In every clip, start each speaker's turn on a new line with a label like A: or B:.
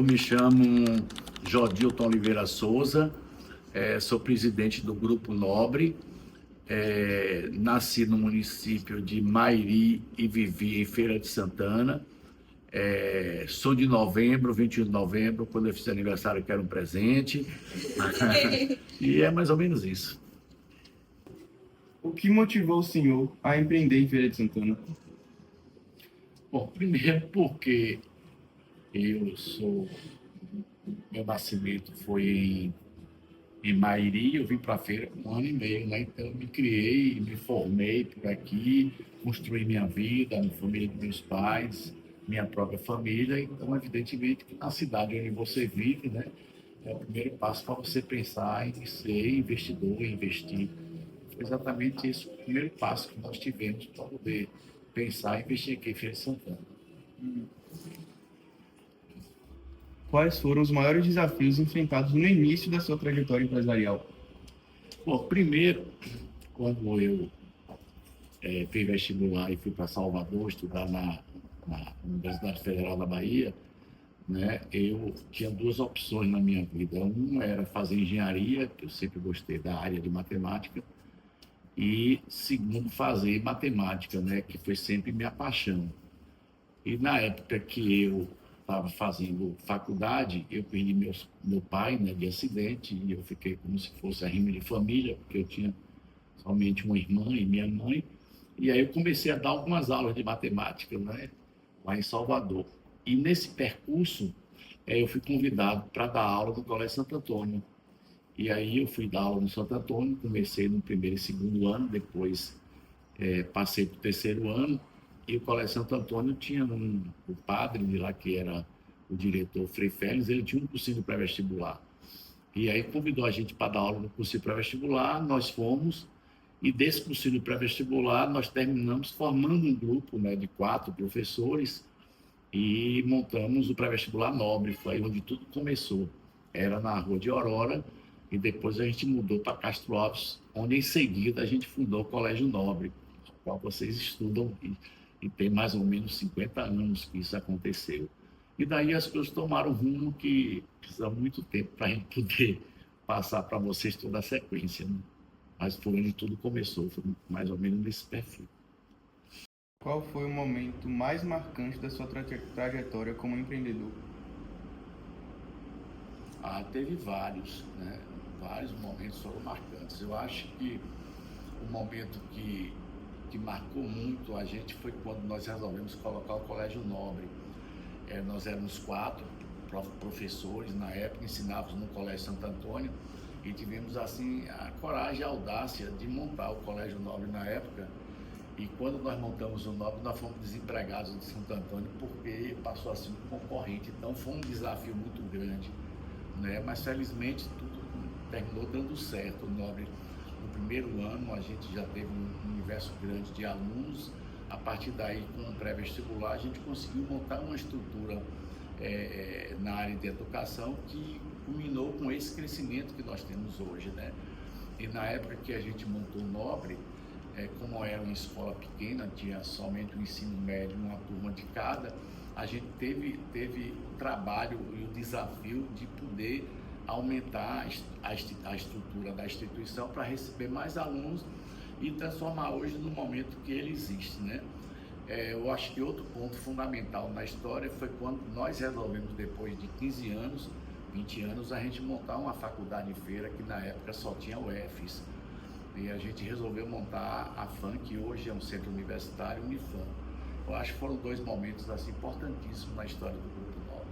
A: Eu me chamo Jodilton Oliveira Souza, sou presidente do Grupo Nobre, nasci no município de Mairi e vivi em Feira de Santana. Sou de novembro, 21 de novembro, quando eu fiz aniversário quero um presente. E é mais ou menos isso.
B: O que motivou o senhor a empreender em Feira de Santana?
A: Bom, primeiro porque meu nascimento foi em Mairi, eu vim para a feira com 1 ano e meio, né? Então eu me criei, me formei por aqui, construí minha vida, a família dos meus pais, minha própria família. Então, evidentemente, que na cidade onde você vive, né, é o primeiro passo para você pensar em ser investidor, investir. Foi exatamente esse o primeiro passo que nós tivemos para poder pensar em investir aqui em Feira de Santana.
B: Quais foram os maiores desafios enfrentados no início da sua trajetória empresarial?
A: Bom, primeiro, quando eu fiz vestibular e fui para Salvador estudar na Universidade Federal da Bahia, né, eu tinha duas opções na minha vida. Uma era fazer engenharia, que eu sempre gostei da área de matemática, e segundo, fazer matemática, né, que foi sempre minha paixão. E na época que eu estava fazendo faculdade, eu perdi meu pai, né, de acidente, e eu fiquei como se fosse a rima de família, porque eu tinha somente uma irmã e minha mãe. E aí eu comecei a dar algumas aulas de matemática, né, lá em Salvador. E nesse percurso, eu fui convidado para dar aula no Colégio Santo Antônio. E aí eu fui dar aula no Santo Antônio, comecei no primeiro e segundo ano, depois passei para o terceiro ano. E o Colégio Santo Antônio tinha o padre de lá, que era o diretor Frei Félix, ele tinha um cursinho pré-vestibular. E aí convidou a gente para dar aula no cursinho pré-vestibular, nós fomos, e desse cursinho pré-vestibular nós terminamos formando um grupo, né, de 4 professores e montamos o pré-vestibular Nobre. Foi aí onde tudo começou. Era na Rua de Aurora, e depois a gente mudou para Castro Alves, onde em seguida a gente fundou o Colégio Nobre, o qual vocês estudam, e tem mais ou menos 50 anos que isso aconteceu. E daí as coisas tomaram um rumo que precisa muito tempo para a gente poder passar para vocês toda a sequência, né? Mas foi onde tudo começou, foi mais ou menos nesse perfil.
B: Qual foi o momento mais marcante da sua trajetória como empreendedor?
A: Teve vários, né? Vários momentos foram marcantes. Eu acho que o momento que marcou muito a gente foi quando nós resolvemos colocar o Colégio Nobre. Nós éramos 4 professores na época, ensinávamos no Colégio Santo Antônio, e tivemos assim a coragem e a audácia de montar o Colégio Nobre na época. E quando nós montamos o Nobre, nós fomos desempregados de Santo Antônio porque passou assim um concorrente. Então foi um desafio muito grande, né? Mas felizmente tudo terminou dando certo. O Nobre, no primeiro ano, a gente já teve um universo grande de alunos. A partir daí, com o pré-vestibular, a gente conseguiu montar uma estrutura na área de educação que culminou com esse crescimento que nós temos hoje, né? E na época que a gente montou o Nobre, como era uma escola pequena, tinha somente o ensino médio, uma turma de cada, a gente teve o trabalho e o desafio de poder aumentar a estrutura da instituição para receber mais alunos e transformar hoje no momento que ele existe, né? Eu acho que outro ponto fundamental na história foi quando nós resolvemos, depois de 15 anos, 20 anos, a gente montar uma faculdade em Feira, que na época só tinha o UFES. E a gente resolveu montar a FAM, que hoje é um centro universitário, Unifam. Eu acho que foram 2 momentos assim, importantíssimos na história do Grupo Nobre.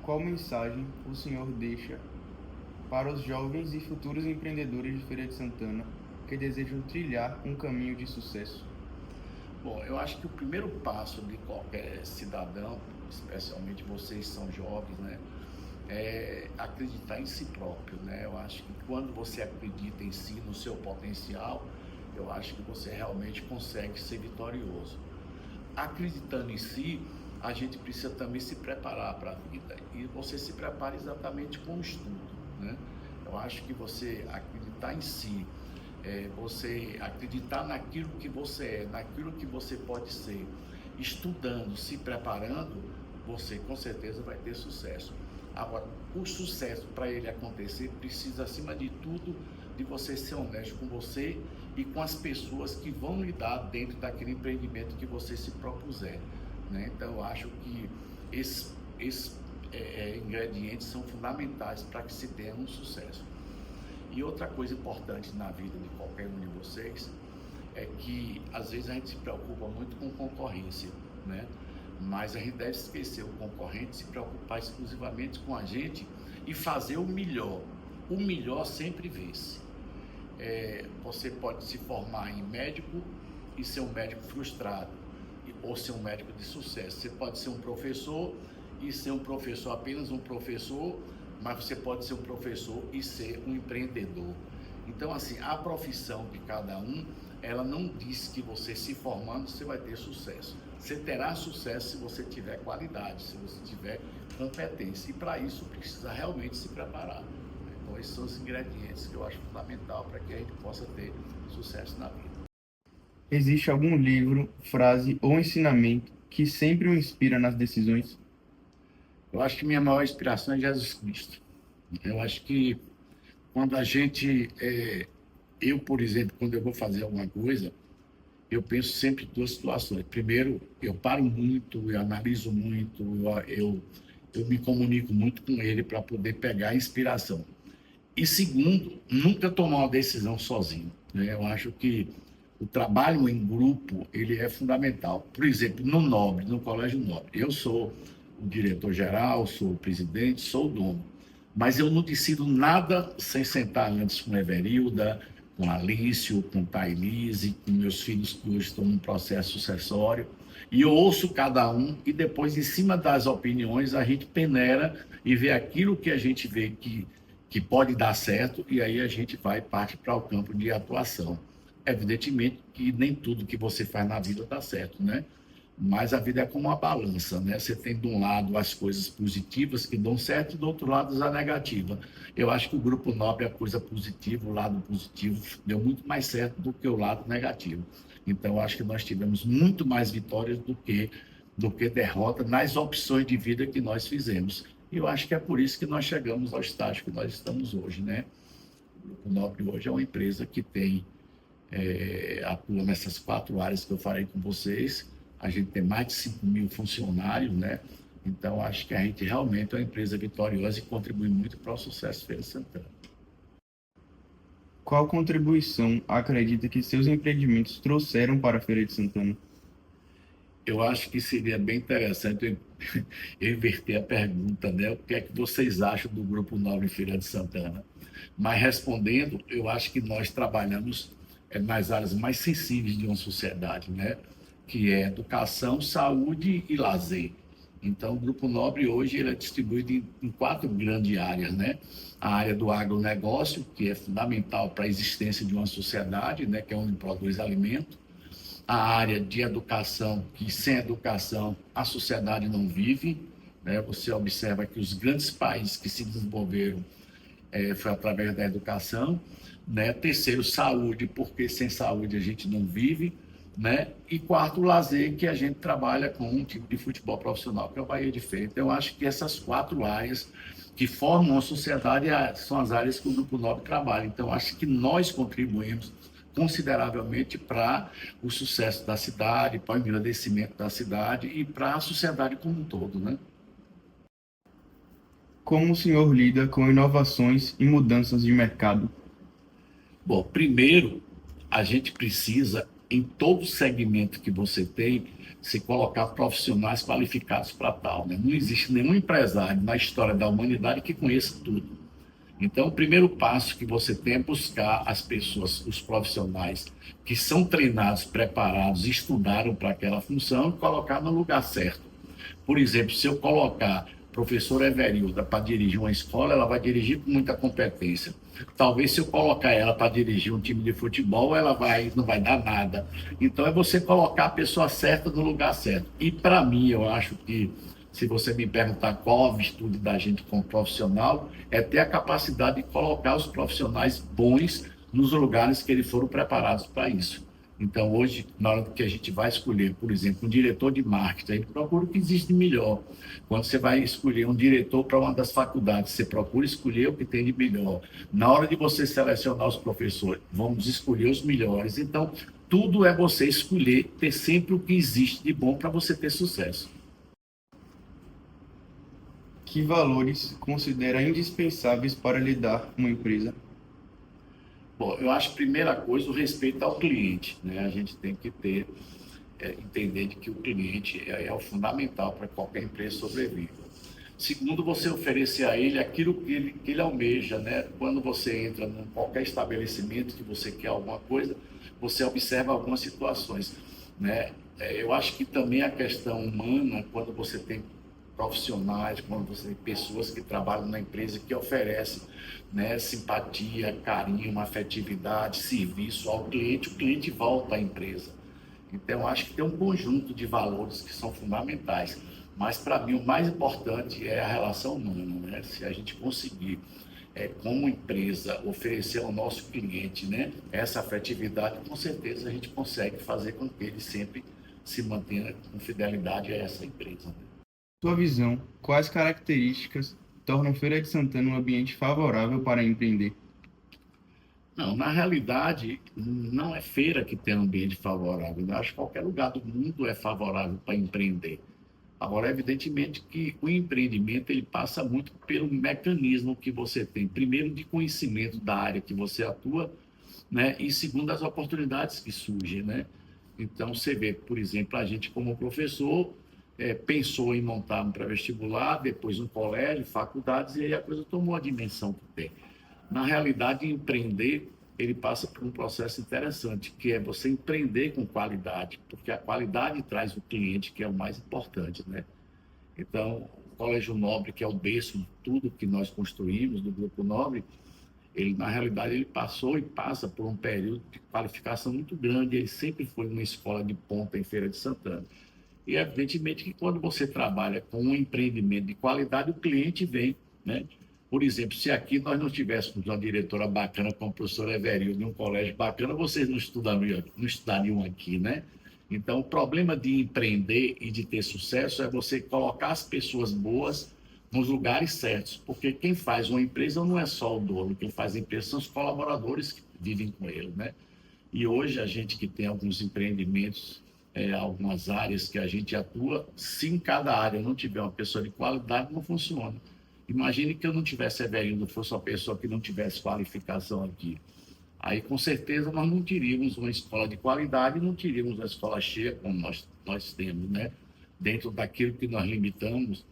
B: Qual mensagem o senhor deixa para os jovens e futuros empreendedores de Feira de Santana que desejam trilhar um caminho de sucesso?
A: Bom, eu acho que o primeiro passo de qualquer cidadão, especialmente vocês que são jovens, né, é acreditar em si próprio, né? Eu acho que quando você acredita em si, no seu potencial, eu acho que você realmente consegue ser vitorioso. Acreditando em si, a gente precisa também se preparar para a vida, e você se prepara exatamente com o estudo, né? Eu acho que você acreditar em si, você acreditar naquilo que você é, naquilo que você pode ser, estudando, se preparando, você com certeza vai ter sucesso. Agora, o sucesso, para ele acontecer, precisa, acima de tudo, de você ser honesto com você e com as pessoas que vão lidar dentro daquele empreendimento que você se propuser, né? Então, eu acho que esses ingredientes são fundamentais para que se tenha um sucesso. E outra coisa importante na vida de qualquer um de vocês é que, às vezes, a gente se preocupa muito com concorrência, né? Mas a gente deve esquecer o concorrente, se preocupar exclusivamente com a gente e fazer o melhor. O melhor sempre vence. Você pode se formar em médico e ser um médico frustrado, ou ser um médico de sucesso. Você pode ser um professor e ser um professor, apenas um professor, mas você pode ser um professor e ser um empreendedor. Então, assim, a profissão de cada um, ela não diz que você se formando, você vai ter sucesso. Você terá sucesso se você tiver qualidade, se você tiver competência. E para isso precisa realmente se preparar. Então, esses são os ingredientes que eu acho fundamental para que a gente possa ter sucesso na vida.
B: Existe algum livro, frase ou ensinamento que sempre o inspira nas decisões?
A: Eu acho que minha maior inspiração é Jesus Cristo. Eu acho que quando a gente... eu, por exemplo, quando eu vou fazer alguma coisa, eu penso sempre em duas situações. Primeiro, eu paro muito, eu analiso muito, eu me comunico muito com ele para poder pegar a inspiração. E segundo, nunca tomar uma decisão sozinho, né? Eu acho que o trabalho em grupo, ele é fundamental. Por exemplo, no Nobre, no Colégio Nobre, eu sou o diretor-geral, sou o presidente, sou o dono. Mas eu não decido nada sem sentar antes com a Everilda, com a Alício, com o Thailise, com meus filhos que hoje estão num processo sucessório. E eu ouço cada um e depois, em cima das opiniões, a gente peneira e vê aquilo que a gente vê que pode dar certo, e aí a gente parte para o campo de atuação. Evidentemente que nem tudo que você faz na vida dá certo, né? Mas a vida é como uma balança, né? Você tem de um lado as coisas positivas que dão certo e do outro lado a negativa. Eu acho que o Grupo Nobre é a coisa positiva, o lado positivo deu muito mais certo do que o lado negativo. Então, eu acho que nós tivemos muito mais vitórias do que derrota nas opções de vida que nós fizemos. E eu acho que é por isso que nós chegamos ao estágio que nós estamos hoje, né? O Grupo Nobre hoje é uma empresa que atua nessas 4 áreas que eu falei com vocês. A gente tem mais de 5.000 funcionários, né? Então, acho que a gente realmente é uma empresa vitoriosa e contribui muito para o sucesso Feira de Santana.
B: Qual contribuição acredita que seus empreendimentos trouxeram para a Feira de Santana?
A: Eu acho que seria bem interessante eu inverter a pergunta, né? O que é que vocês acham do Grupo Nobre Feira de Santana? Mas respondendo, eu acho que nós trabalhamos nas áreas mais sensíveis de uma sociedade, né? Que é educação, saúde e lazer. Então, o Grupo Nobre hoje ele é distribuído em 4 grandes áreas, né? A área do agronegócio, que é fundamental para a existência de uma sociedade, né? Que é onde produz alimento. A área de educação, que sem educação a sociedade não vive, né? Você observa que os grandes países que se desenvolveram foi através da educação, né? Terceiro, saúde, porque sem saúde a gente não vive, né? E quarto, o lazer, que a gente trabalha com um tipo de futebol profissional, que é o Bahia de Feira. Então, eu acho que essas 4 áreas que formam a sociedade são as áreas que o Grupo Nobre trabalha. Então, eu acho que nós contribuímos consideravelmente para o sucesso da cidade, para o engrandecimento da cidade e para a sociedade como um todo, né?
B: Como o senhor lida com inovações e mudanças de mercado?
A: Bom, primeiro, a gente precisa, em todo segmento que você tem, se colocar profissionais qualificados para tal, né? Não existe nenhum empresário na história da humanidade que conheça tudo. Então, o primeiro passo que você tem é buscar as pessoas, os profissionais que são treinados, preparados, estudaram para aquela função e colocar no lugar certo. Por exemplo, se eu colocar professora Everilda para dirigir uma escola, ela vai dirigir com muita competência. Talvez se eu colocar ela para dirigir um time de futebol, não vai dar nada. Então é você colocar a pessoa certa no lugar certo. E para mim, eu acho que, se você me perguntar qual a virtude da gente como profissional, é ter a capacidade de colocar os profissionais bons nos lugares que eles foram preparados para isso. Então, hoje, na hora que a gente vai escolher, por exemplo, um diretor de marketing, a gente procura o que existe de melhor. Quando você vai escolher um diretor para uma das faculdades, você procura escolher o que tem de melhor. Na hora de você selecionar os professores, vamos escolher os melhores. Então, tudo é você escolher, ter sempre o que existe de bom para você ter sucesso.
B: Que valores considera indispensáveis para lidar uma empresa?
A: Bom, eu acho, primeira coisa, o respeito ao cliente, né? A gente tem que entender de que o cliente é o fundamental para qualquer empresa sobreviver. Segundo, você oferecer a ele aquilo que ele almeja, né? Quando você entra em qualquer estabelecimento que você quer alguma coisa, você observa algumas situações, né? Eu acho que também a questão humana, quando você tem profissionais, quando você tem pessoas que trabalham na empresa que oferecem, né, simpatia, carinho, afetividade, serviço ao cliente, o cliente volta à empresa. Então, acho que tem um conjunto de valores que são fundamentais. Mas, para mim, o mais importante é a relação humana, né? Se a gente conseguir, como empresa, oferecer ao nosso cliente, né, essa afetividade, com certeza a gente consegue fazer com que ele sempre se mantenha com fidelidade a essa empresa, né?
B: Sua visão, quais características tornam Feira de Santana um ambiente favorável para empreender?
A: Não, na realidade, não é feira que tem ambiente favorável. Eu acho que qualquer lugar do mundo é favorável para empreender. Agora, evidentemente que o empreendimento ele passa muito pelo mecanismo que você tem, primeiro de conhecimento da área que você atua, né? E segundo, as oportunidades que surgem, né? Então, você vê, por exemplo, a gente como professor pensou em montar um pré-vestibular, depois um colégio, faculdades, e aí a coisa tomou a dimensão que tem. Na realidade, empreender, ele passa por um processo interessante, que é você empreender com qualidade, porque a qualidade traz o cliente, que é o mais importante, né? Então, o Colégio Nobre, que é o berço de tudo que nós construímos do Grupo Nobre, ele, na realidade, ele passou e passa por um período de qualificação muito grande, ele sempre foi uma escola de ponta em Feira de Santana. E, evidentemente, que quando você trabalha com um empreendimento de qualidade, o cliente vem, né? Por exemplo, se aqui nós não tivéssemos uma diretora bacana como o professor Everildo, de um colégio bacana, vocês não estudariam aqui, né? Então, o problema de empreender e de ter sucesso é você colocar as pessoas boas nos lugares certos, porque quem faz uma empresa não é só o dono, quem faz a empresa são os colaboradores que vivem com ele, né? E hoje a gente que tem alguns empreendimentos, algumas áreas que a gente atua, se em cada área não tiver uma pessoa de qualidade, não funciona. Imagine que eu não tivesse Everildo, fosse uma pessoa que não tivesse qualificação aqui. Aí, com certeza, nós não teríamos uma escola de qualidade, não teríamos uma escola cheia como nós temos, né? Dentro daquilo que nós limitamos,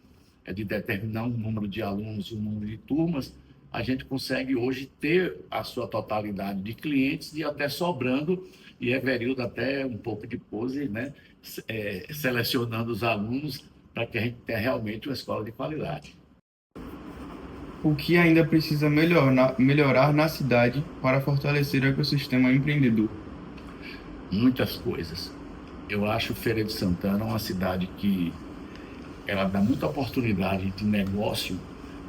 A: de determinar um número de alunos e um número de turmas, a gente consegue hoje ter a sua totalidade de clientes e até sobrando, e Everildo até um pouco de pose, né? Selecionando os alunos para que a gente tenha realmente uma escola de qualidade.
B: O que ainda precisa melhorar na cidade para fortalecer o ecossistema empreendedor?
A: Muitas coisas. Eu acho Feira de Santana uma cidade que ela dá muita oportunidade de negócio,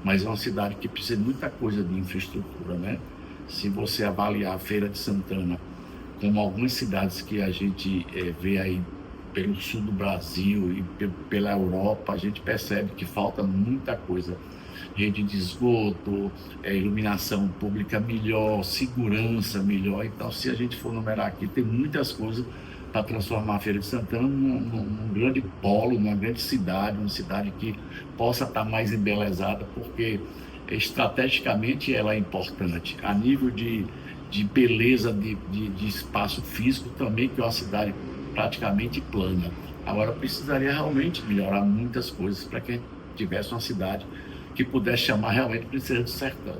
A: mas é uma cidade que precisa de muita coisa de infraestrutura, né? Se você avaliar a Feira de Santana como algumas cidades que a gente vê aí pelo sul do Brasil e pela Europa, a gente percebe que falta muita coisa. Rede de esgoto, iluminação pública melhor, segurança melhor. Então, se a gente for numerar aqui, tem muitas coisas para transformar a Feira de Santana num grande polo, numa grande cidade, uma cidade que possa estar mais embelezada, porque estrategicamente ela é importante. A nível de beleza de espaço físico também, que é uma cidade praticamente plana. Agora, precisaria realmente melhorar muitas coisas para que a gente tivesse uma cidade que pudesse chamar realmente Princesa do Sertão.